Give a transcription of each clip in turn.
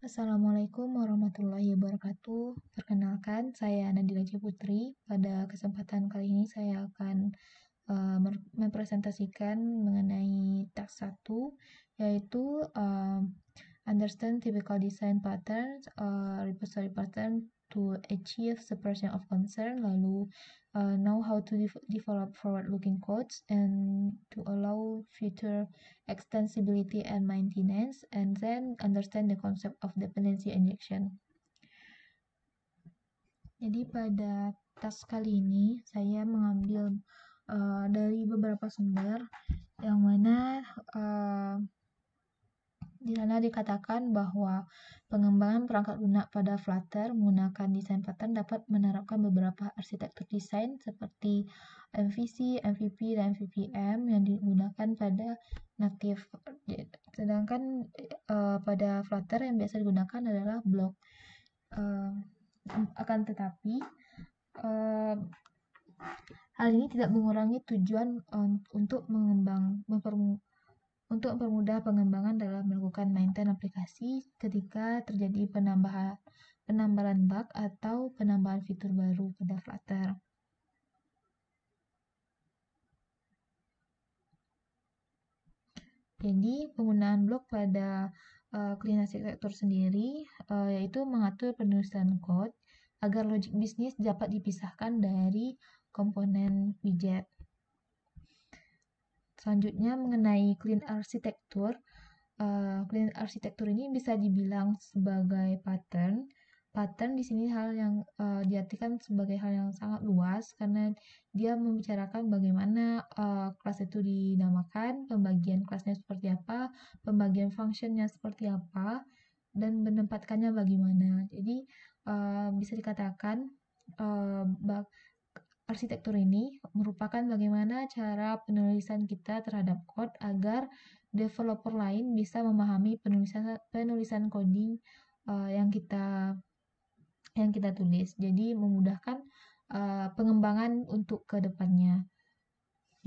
Assalamualaikum warahmatullahi wabarakatuh. Perkenalkan, saya Nadila Putri. Pada kesempatan kali ini saya akan mempresentasikan mengenai task 1, yaitu understand typical design patterns, repository pattern to achieve separation of concern, lalu know how to develop forward-looking codes and to allow future extensibility and maintenance, and then understand the concept of dependency injection. Jadi pada task kali ini saya mengambil dari beberapa sumber yang mana di sana dikatakan bahwa pengembangan perangkat lunak pada Flutter menggunakan desain pattern dapat menerapkan beberapa arsitektur desain seperti MVC, MVP, dan MVVM yang digunakan pada native. Sedangkan pada Flutter yang biasa digunakan adalah block. Akan tetapi hal ini tidak mengurangi tujuan untuk mempermudah pengembangan dalam melakukan maintain aplikasi ketika terjadi penambahan bug atau penambahan fitur baru pada Flutter. Jadi penggunaan blok pada clean architecture sendiri yaitu mengatur penulisan code agar logik bisnis dapat dipisahkan dari komponen widget. Selanjutnya mengenai clean architecture. Clean architecture ini bisa dibilang sebagai pattern. Pattern di sini hal yang diartikan sebagai hal yang sangat luas karena dia membicarakan bagaimana kelas itu dinamakan, pembagian kelasnya seperti apa, pembagian functionnya seperti apa, dan menempatkannya bagaimana. Jadi bisa dikatakan arsitektur ini merupakan bagaimana cara penulisan kita terhadap code agar developer lain bisa memahami penulisan coding yang kita tulis. Jadi memudahkan pengembangan untuk ke depannya.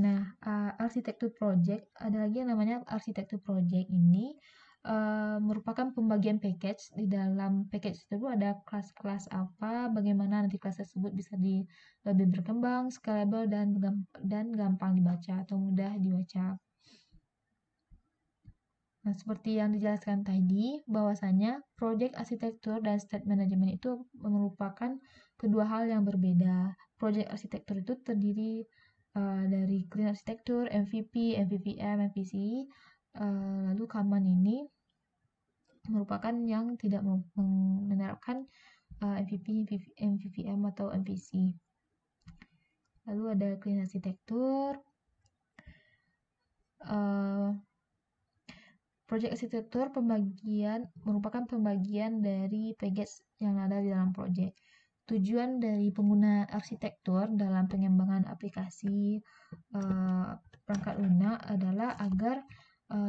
Nah, arsitektur project, ada lagi yang namanya arsitektur project ini merupakan pembagian package. Di dalam package tersebut ada kelas-kelas apa, bagaimana nanti kelas tersebut bisa lebih berkembang, scalable, dan gampang dibaca atau mudah dibaca. Nah, seperti yang dijelaskan tadi, bahwasanya project arsitektur dan state management itu merupakan kedua hal yang berbeda. Project arsitektur itu terdiri dari clean arsitektur, MVP, MVVM, MVC. Lalu common ini merupakan yang tidak menerapkan MVP, MVVM atau MVC. Lalu ada clean arsitektur. Project arsitektur merupakan pembagian dari package yang ada di dalam project. Tujuan dari pengguna arsitektur dalam pengembangan aplikasi perangkat lunak adalah agar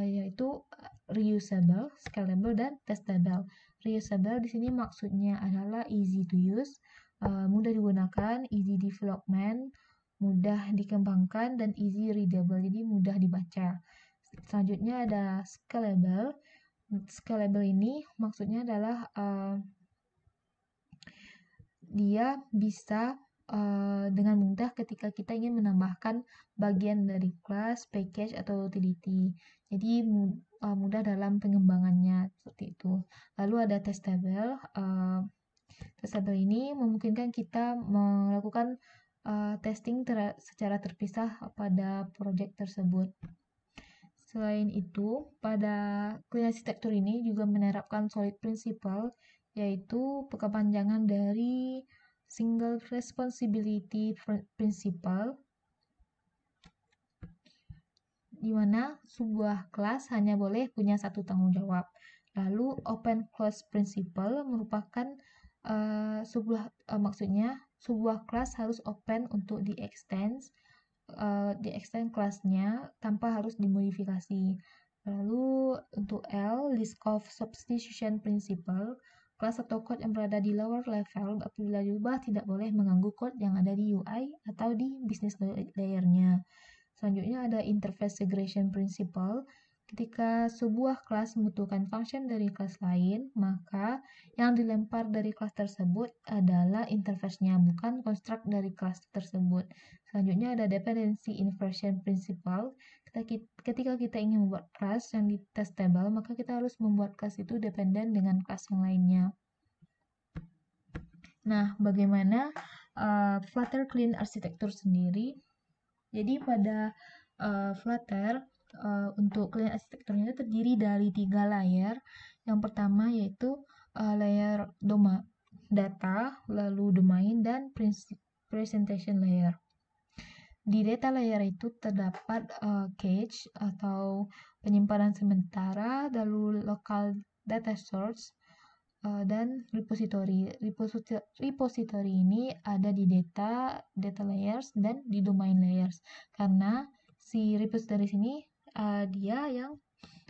yaitu reusable, scalable, dan testable. Reusable di sini maksudnya adalah easy to use, mudah digunakan, easy development, mudah dikembangkan, dan easy readable, jadi mudah dibaca. Selanjutnya ada scalable. Scalable ini maksudnya adalah dia bisa dengan mudah ketika kita ingin menambahkan bagian dari kelas, package, atau utility. Jadi mudah dalam pengembangannya seperti itu. Lalu ada testable. Testable ini memungkinkan kita melakukan testing secara terpisah pada project tersebut. Selain itu, pada clean arsitektur ini juga menerapkan solid principle, yaitu kepanjangan dari single responsibility principle, di mana sebuah kelas hanya boleh punya satu tanggung jawab. Lalu open close principle merupakan maksudnya sebuah kelas harus open untuk di-extend kelasnya tanpa harus dimodifikasi. Lalu untuk L, list of substitution principle, kelas atau code yang berada di lower level apabila diubah tidak boleh mengganggu code yang ada di UI atau di business layer-nya. Selanjutnya ada interface segregation principle. Ketika sebuah kelas membutuhkan function dari kelas lain, maka yang dilempar dari kelas tersebut adalah interface-nya, bukan construct dari kelas tersebut. Selanjutnya ada dependency inversion principle. Ketika kita ingin membuat kelas yang testable, maka kita harus membuat kelas itu dependen dengan kelas yang lainnya. Nah, bagaimana Flutter Clean Architecture sendiri? Jadi pada Flutter untuk clean arsitekturnya itu terdiri dari 3 layer. Yang pertama yaitu layer data, lalu domain, dan presentation layer. Di data layer itu terdapat cache atau penyimpanan sementara, lalu local data source, dan repository. Repository ini ada di data layers, dan di domain layers. Karena si repository ini dia yang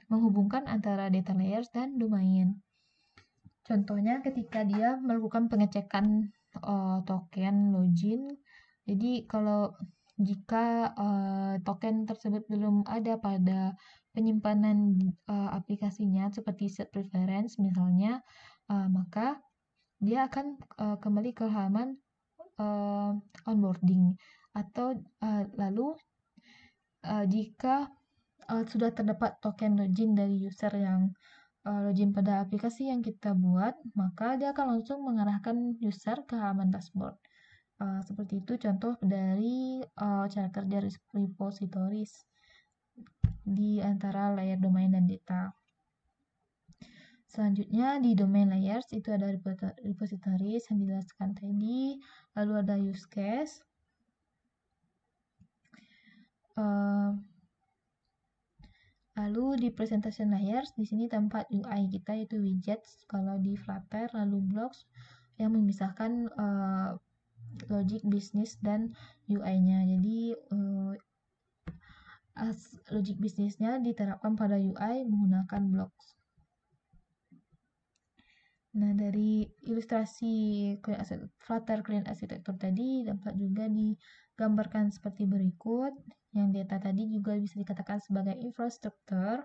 menghubungkan antara data layers dan domain. Contohnya ketika dia melakukan pengecekan token login. Jadi kalau jika token tersebut belum ada pada penyimpanan aplikasinya seperti set preference misalnya, maka dia akan kembali ke halaman onboarding. Atau lalu jika sudah terdapat token login dari user yang login pada aplikasi yang kita buat, maka dia akan langsung mengarahkan user ke halaman dashboard. Seperti itu contoh dari cara kerja repositories di antara layer domain dan data. Selanjutnya di domain layers itu ada repositories yang dijelaskan tadi, lalu ada use case, lalu di presentation layers di sini tempat UI kita yaitu widgets kalau di Flutter, lalu blocks yang memisahkan logic bisnis dan UI-nya. Jadi logic bisnisnya diterapkan pada UI menggunakan blocks. Nah, dari ilustrasi Flutter Clean Architecture tadi dapat juga digambarkan seperti berikut. Yang data tadi juga bisa dikatakan sebagai infrastruktur.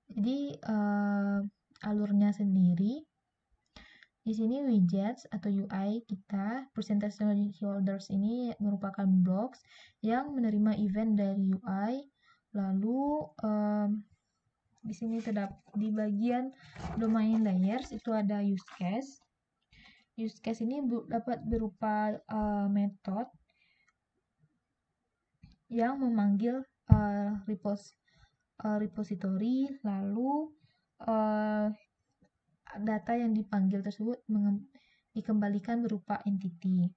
Jadi alurnya sendiri di sini widgets atau UI kita, presentation holders ini merupakan blocks yang menerima event dari UI. Lalu di sini terdapat di bagian domain layers itu ada use case. Use case ini dapat berupa method yang memanggil repository, lalu data yang dipanggil tersebut dikembalikan berupa entity.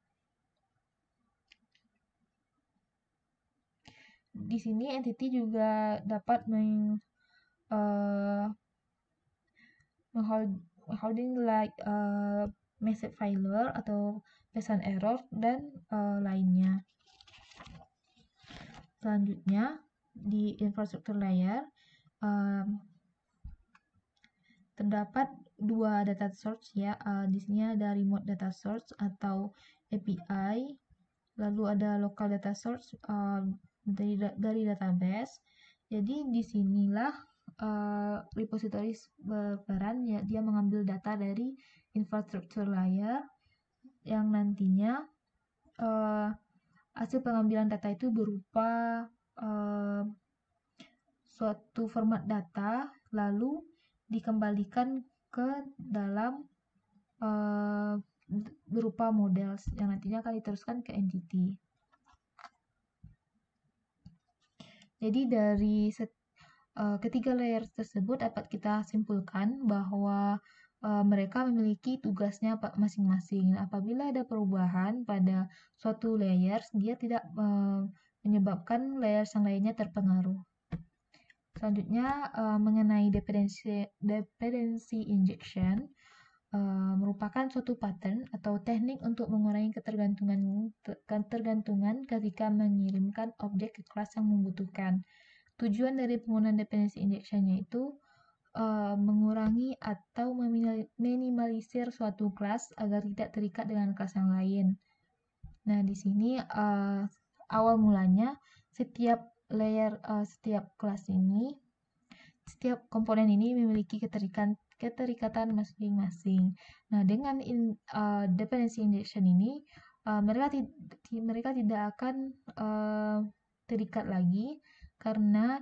Di sini entity juga dapat holding like message failure atau pesan error dan lainnya. Selanjutnya di infrastructure layer terdapat 2 data source ya. Di sini ada remote data source atau API, lalu ada local data source dari database. Jadi disinilah repositories berperan ya, dia mengambil data dari infrastructure layer yang nantinya hasil pengambilan data itu berupa suatu format data lalu dikembalikan ke dalam berupa model yang nantinya akan diteruskan ke entity. Jadi dari ketiga layer tersebut dapat kita simpulkan bahwa mereka memiliki tugasnya masing-masing. Apabila ada perubahan pada suatu layers, dia tidak menyebabkan layers yang lainnya terpengaruh. Selanjutnya mengenai dependency injection, merupakan suatu pattern atau teknik untuk mengurangi ketergantungan ketika mengirimkan objek ke kelas yang membutuhkan. Tujuan dari penggunaan dependency injection yaitu mengurangi atau meminimalisir suatu kelas agar tidak terikat dengan kelas yang lain. Nah, di sini awal mulanya setiap setiap kelas ini, setiap komponen ini memiliki keterikatan masing-masing. Nah, dengan dependency injection ini, mereka tidak akan terikat lagi karena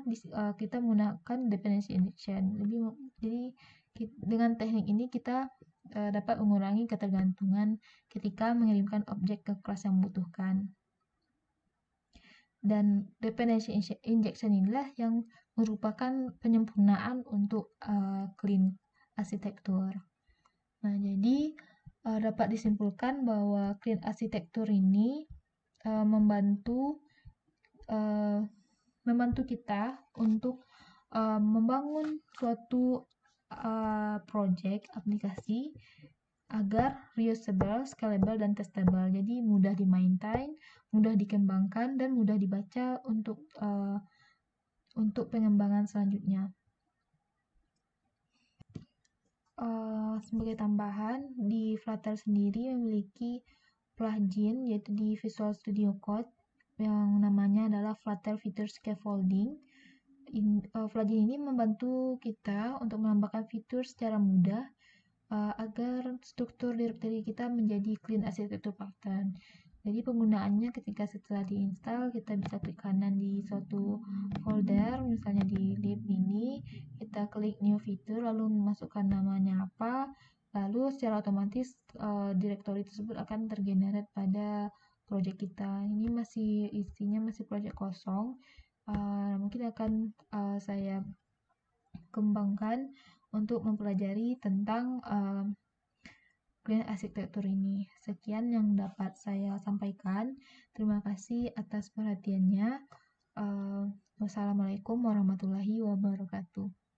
kita menggunakan dependency injection. Jadi dengan teknik ini kita dapat mengurangi ketergantungan ketika mengirimkan objek ke kelas yang membutuhkan. Dan dependency injection inilah yang merupakan penyempurnaan untuk clean arsitektur. Nah, jadi dapat disimpulkan bahwa clean arsitektur ini membantu kita untuk membangun suatu project aplikasi agar reusable, scalable, dan testable. Jadi mudah di-maintain, mudah dikembangkan, dan mudah dibaca untuk pengembangan selanjutnya. Sebagai tambahan, di Flutter sendiri memiliki plugin yaitu di Visual Studio Code yang namanya adalah Flutter Feature Scaffolding. Plugin ini membantu kita untuk menambahkan fitur secara mudah agar struktur direktori kita menjadi clean architecture pattern. Jadi penggunaannya ketika setelah diinstal, kita bisa klik kanan di suatu folder, misalnya di lib ini, kita klik new feature, lalu memasukkan namanya apa, lalu secara otomatis direktori tersebut akan tergenerate pada project kita. Ini isinya masih project kosong, mungkin akan saya kembangkan untuk mempelajari tentang clean arsitektur ini. Sekian yang dapat saya sampaikan. Terima kasih atas perhatiannya. Wassalamualaikum warahmatullahi wabarakatuh.